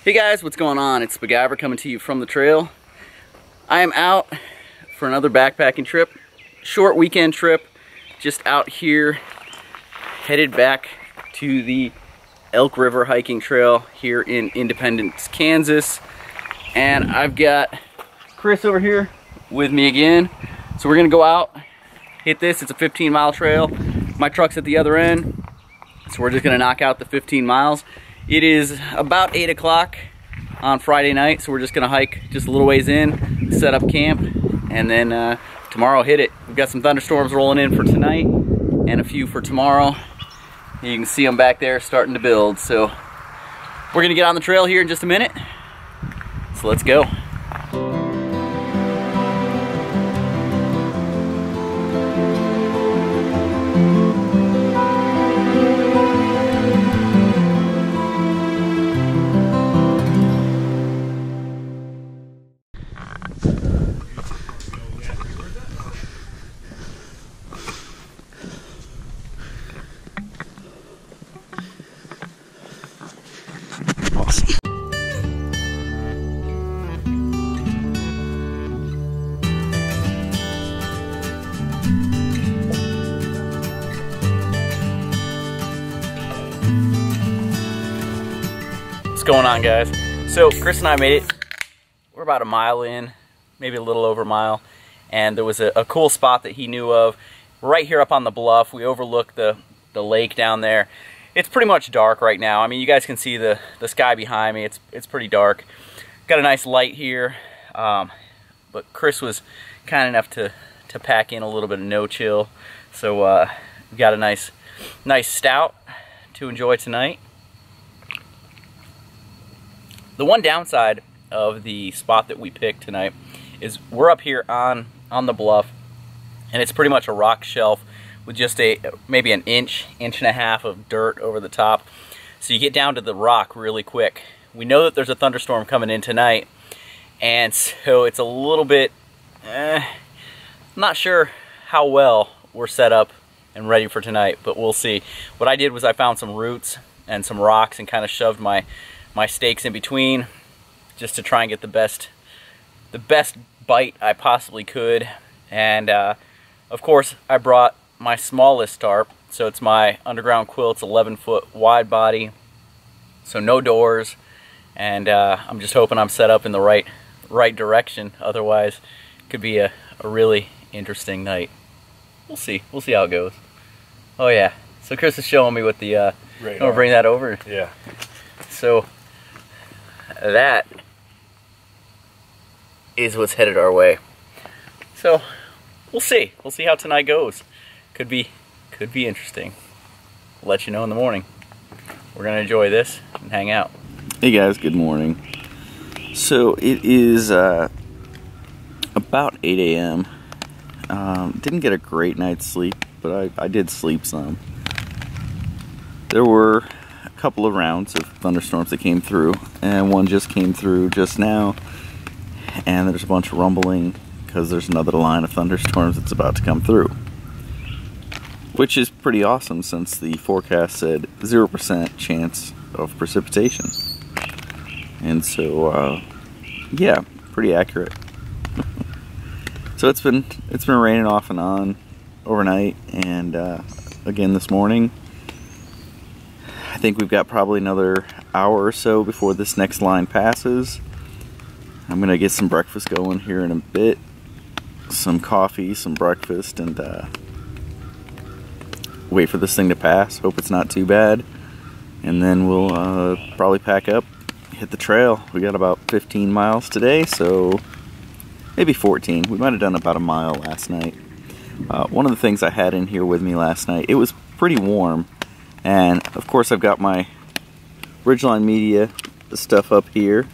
Hey guys, what's going on? It's Spiguyver coming to you from the trail. I am out for another backpacking trip, short weekend trip, just out here, headed back to the Elk River Hiking Trail here in Independence, Kansas. And I've got Kris over here with me again. So we're gonna go out, hit this. It's a 15-mile trail. My truck's at the other end, so we're just gonna knock out the 15 miles. It is about 8 o'clock on Friday night, so we're just gonna hike just a little ways in, set up camp, and then tomorrow hit it. We've got some thunderstorms rolling in for tonight and a few for tomorrow. You can see them back there starting to build. So we're gonna get on the trail here in just a minute. So let's go. What's going on, guys? So Kris and I made it. We're about a mile in, maybe a little over a mile, and there was a cool spot that he knew of right here up on the bluff. We overlook the lake down there. It's pretty much dark right now. I mean, you guys can see the sky behind me. It's pretty dark. Got a nice light here, but Kris was kind enough to pack in a little bit of no chill, so we got a nice stout to enjoy tonight. The one downside of the spot that we picked tonight is we're up here on the bluff, and it's pretty much a rock shelf with just maybe an inch and a half of dirt over the top. So you get down to the rock really quick. We know that there's a thunderstorm coming in tonight, and so it's a little bit, I'm not sure how well we're set up and ready for tonight, but we'll see. What I did was I found some roots and some rocks and kind of shoved my stakes in between just to try and get the best bite I possibly could. And of course I brought my smallest tarp, so it's my underground quilt. It's 11-foot wide body, so no doors, and I'm just hoping I'm set up in the right direction. Otherwise it could be a really interesting night. We'll see how it goes. Oh yeah, so Kris is showing me what the I'm gonna bring that over. Yeah. So that is what's headed our way. So we'll see how tonight goes. Could be interesting. I'll let you know in the morning. We're gonna enjoy this and hang out. Hey guys, good morning. So it is about 8 a.m. Didn't get a great night's sleep, but I did sleep some. There were a couple of rounds of thunderstorms that came through, and one just came through just now, and there's a bunch of rumbling because there's another line of thunderstorms that's about to come through, which is pretty awesome since the forecast said 0% chance of precipitation. And so yeah, pretty accurate. So it's been raining off and on overnight, and again this morning. I think we've got probably another hour or so before this next line passes. I'm gonna get some breakfast going here in a bit. Some coffee, some breakfast, and wait for this thing to pass. Hope it's not too bad. And then we'll probably pack up, hit the trail. We got about 15 miles today, so maybe 14. We might have done about a mile last night. One of the things I had in here with me last night, it was pretty warm. And of course I've got my Ridgeline Media stuff up here.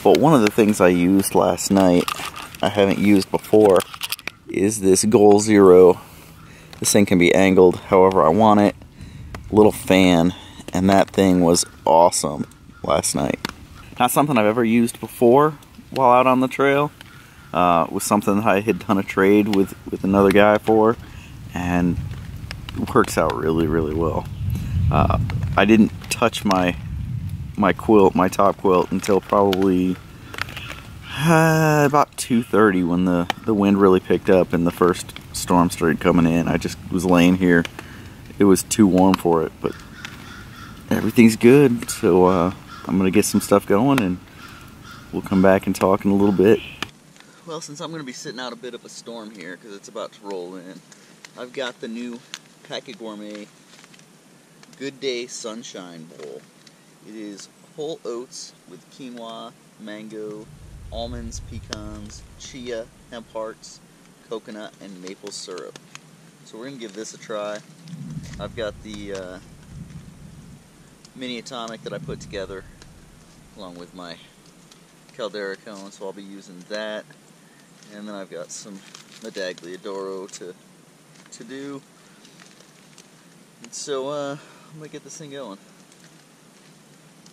But one of the things I used last night, I haven't used before, is this Goal Zero. This thing can be angled however I want it. Little fan, and that thing was awesome last night. Not something I've ever used before while out on the trail. Was something that I had done a trade with another guy for, and it works out really, really well. I didn't touch my my top quilt, until probably about 2:30 when the wind really picked up and the first storm started coming in. I just was laying here. It was too warm for it, but everything's good. So I'm gonna get some stuff going, and we'll come back and talk in a little bit. Well, since I'm gonna be sitting out a bit of a storm here because it's about to roll in, I've got the new Packit Gourmet Good Day Sunshine Bowl. It is whole oats with quinoa, mango, almonds, pecans, chia, hemp hearts, coconut, and maple syrup. So we're going to give this a try. I've got the mini atomic that I put together along with my caldera cone, so I'll be using that. And then I've got some medaglia d'oro to do. And so I'm going to get this thing going.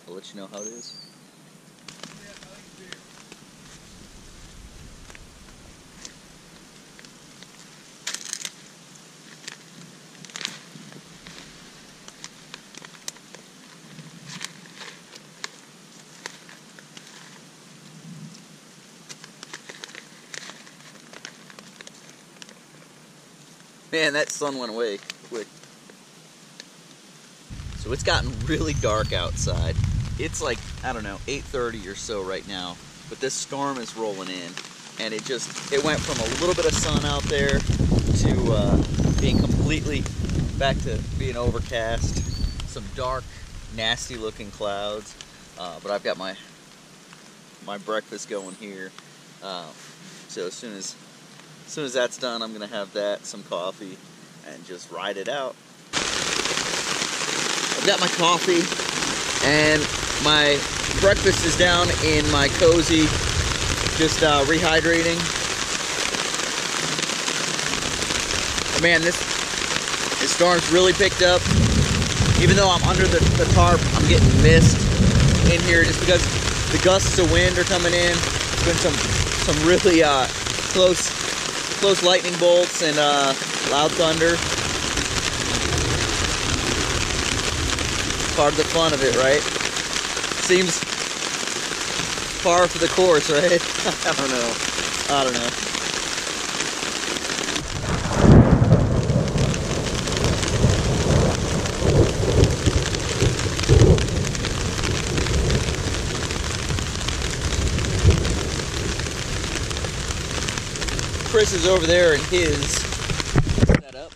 I'll let you know how it is. Man, that sun went away quick. So it's gotten really dark outside. It's like, I don't know, 8:30 or so right now. But this storm is rolling in. And it went from a little bit of sun out there to being completely back to being overcast. Some dark, nasty looking clouds. But I've got my breakfast going here. So as soon as that's done, I'm gonna have that, some coffee, and just ride it out. I've got my coffee, and my breakfast is down in my cozy, just rehydrating. But man, this storm's really picked up. Even though I'm under the tarp, I'm getting mist in here just because the gusts of wind are coming in. It's been some really close lightning bolts and loud thunder. Part of the fun of it, right? Seems par for the course, right? I don't know. Kris is over there in his setup.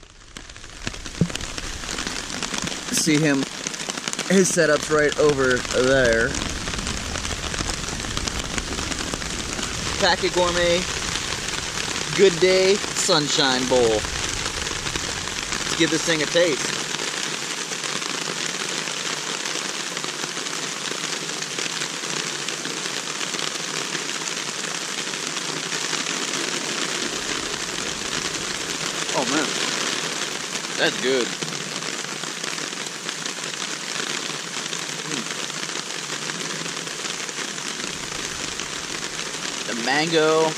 See him, his setup's right over there. Packit Gourmet Good Day Sunshine Bowl. Let's give this thing a taste. Oh man, that's good. The mango.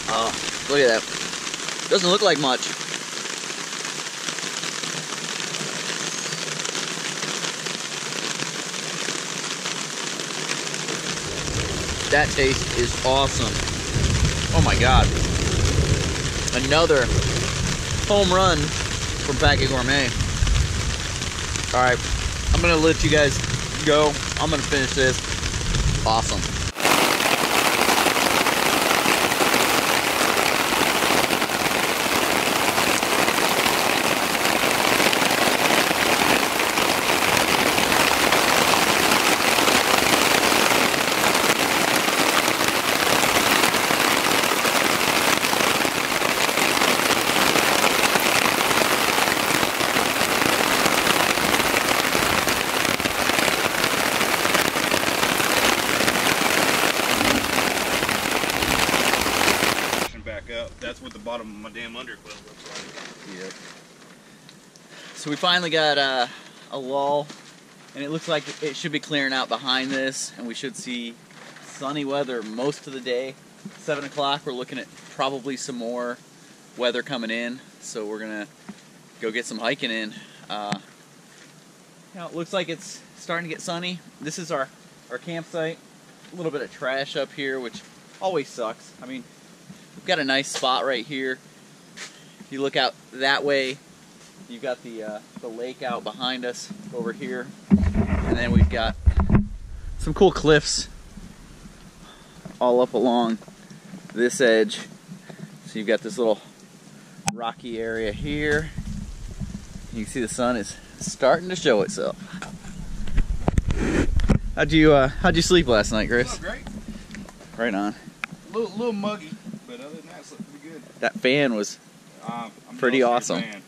Oh, look at that. Doesn't look like much. That taste is awesome. Oh my god. Another home run from Packit Gourmet. Alright, I'm gonna let you guys go. I'm gonna finish this. Awesome. That's what the bottom of my damn underquilt looks like. Yep. So we finally got a lull, and it looks like it should be clearing out behind this, and we should see sunny weather most of the day. 7 o'clock, we're looking at probably some more weather coming in, so we're gonna go get some hiking in. Now it looks like it's starting to get sunny. This is our campsite. A little bit of trash up here, which always sucks. I mean, we've got a nice spot right here. If you look out that way, you've got the lake out behind us over here. And then we've got some cool cliffs all up along this edge. So you've got this little rocky area here. You can see the sun is starting to show itself. How'd you sleep last night, Kris? Oh, great. Right on. A little muggy, but other than that, it's looking pretty good. That fan was I'm pretty awesome. Fan.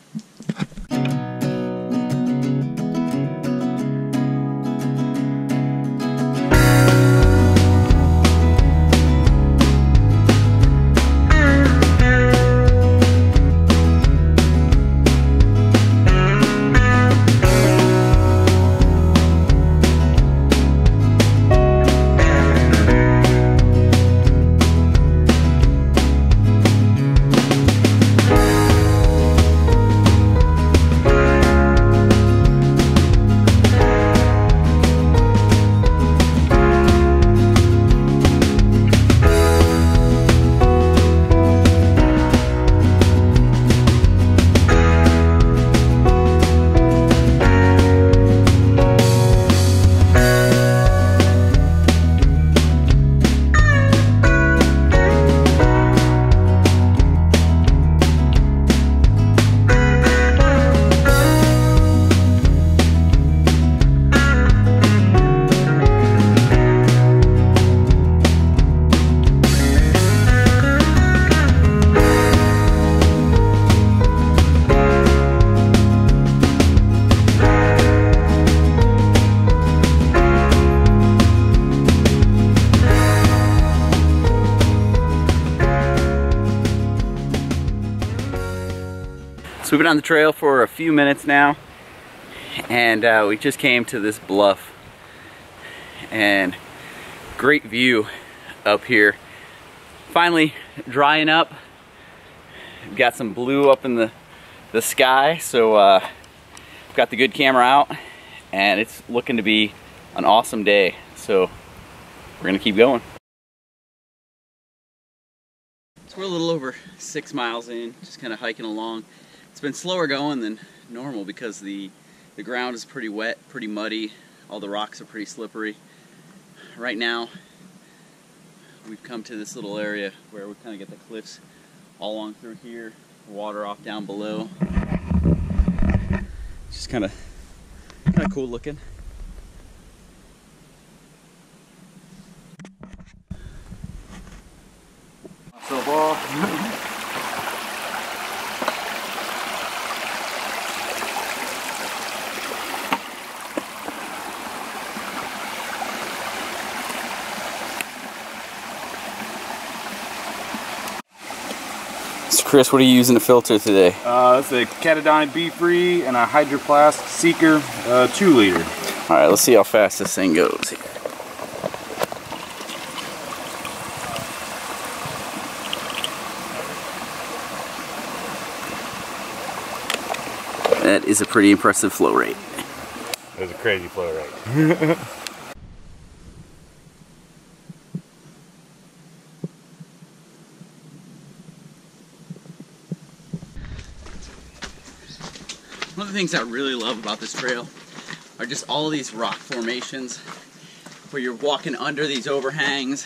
So we've been on the trail for a few minutes now, and we just came to this bluff, and great view up here. Finally drying up. We've got some blue up in the sky, so we've got the good camera out, and it's looking to be an awesome day. So we're gonna keep going. So we're a little over 6 miles in, just kind of hiking along. It's been slower going than normal because the ground is pretty wet, pretty muddy. All the rocks are pretty slippery. Right now, we've come to this little area where we kind of get the cliffs all along through here, water off down below. It's just kind of cool looking. So far. So Kris, what are you using to filter today? It's a Catadonic B-Free and a Hydroplast Seeker 2 liter. Alright, let's see how fast this thing goes here. That is a pretty impressive flow rate. It was a crazy flow rate. One of the things I really love about this trail are just all these rock formations where you're walking under these overhangs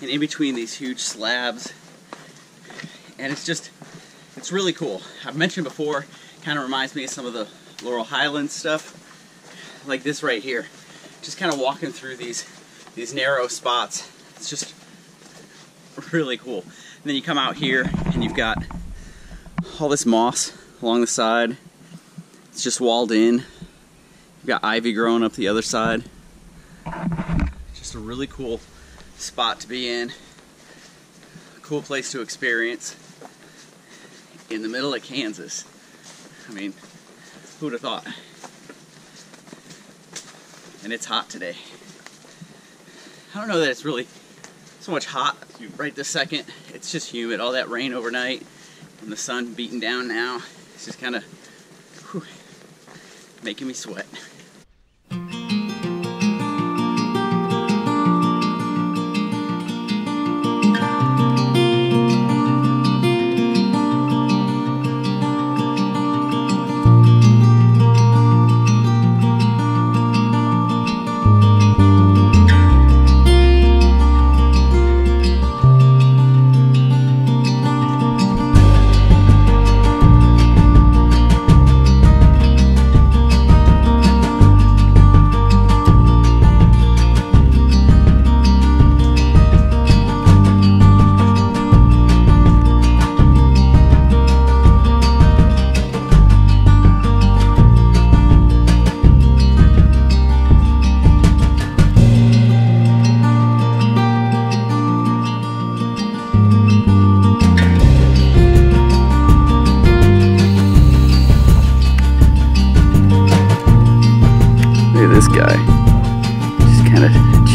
and in between these huge slabs, and it's really cool. I've mentioned before, kind of reminds me of some of the Laurel Highlands stuff, like this right here. Just kind of walking through these narrow spots. It's just really cool. And then you come out here and you've got all this moss along the side. It's just walled in. You've got ivy growing up the other side. Just a really cool spot to be in. A cool place to experience in the middle of Kansas. I mean, who would have thought? And it's hot today. I don't know that it's really so much hot right this second. It's just humid. All that rain overnight and the sun beating down now. It's just kind of making me sweat.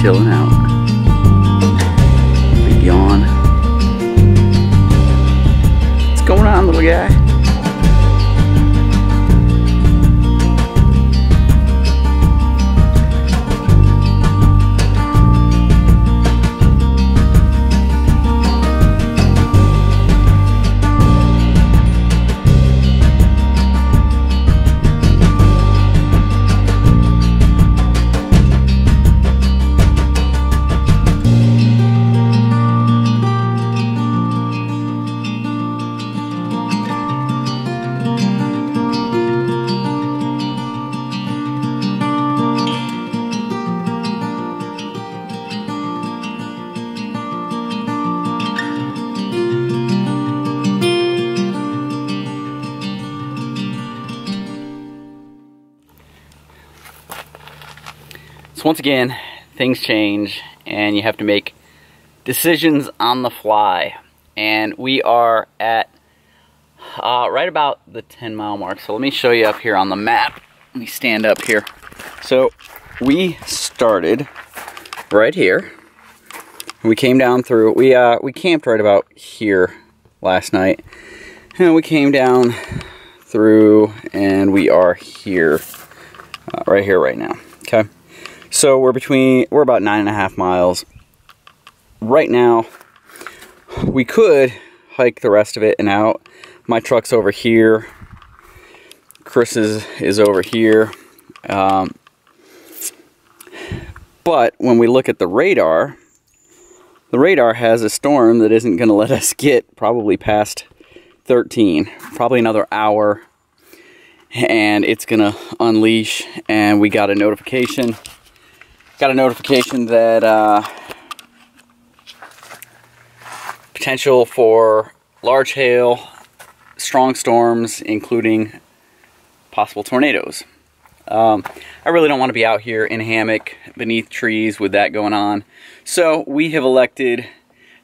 chilling out. Big yawn. What's going on, little guy? So once again, things change and you have to make decisions on the fly. And we are at right about the 10-mile mark. So let me show you up here on the map. Let me stand up here. So we started right here. We came down through, we camped right about here last night. And we came down through and we are here, right here right now, okay? So we're about 9.5 miles. Right now, we could hike the rest of it and out. My truck's over here. Kris is over here. But when we look at the radar has a storm that isn't going to let us get probably past 13. Probably another hour. And it's going to unleash. And we got a notification. Got a notification that potential for large hail, strong storms, including possible tornadoes. I really don't want to be out here in a hammock beneath trees with that going on. So we have elected,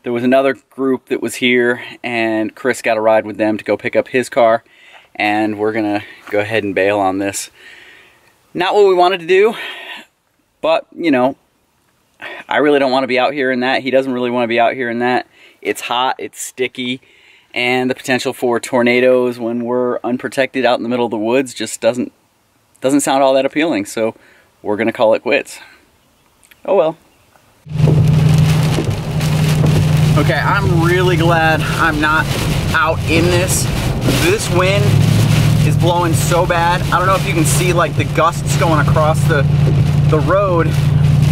there was another group that was here and Kris got a ride with them to go pick up his car, and we're gonna go ahead and bail on this. Not what we wanted to do. But, you know, I really don't want to be out here in that. He doesn't really want to be out here in that. It's hot, it's sticky, and the potential for tornadoes when we're unprotected out in the middle of the woods just doesn't sound all that appealing. So we're going to call it quits. Oh well. Okay, I'm really glad I'm not out in this. This wind is blowing so bad. I don't know if you can see like the gusts going across the road,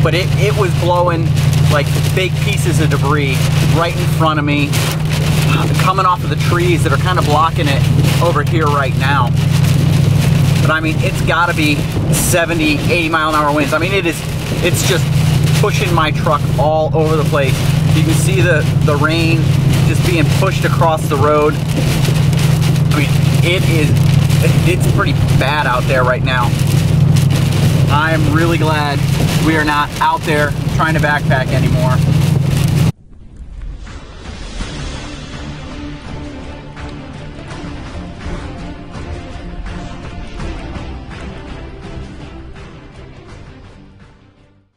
but it was blowing like big pieces of debris right in front of me, coming off of the trees that are kind of blocking it over here right now. But I mean, it's got to be 70, 80 mile an hour winds. I mean, it's just pushing my truck all over the place. You can see the rain just being pushed across the road. I mean, it's pretty bad out there right now. I'm really glad we are not out there trying to backpack anymore.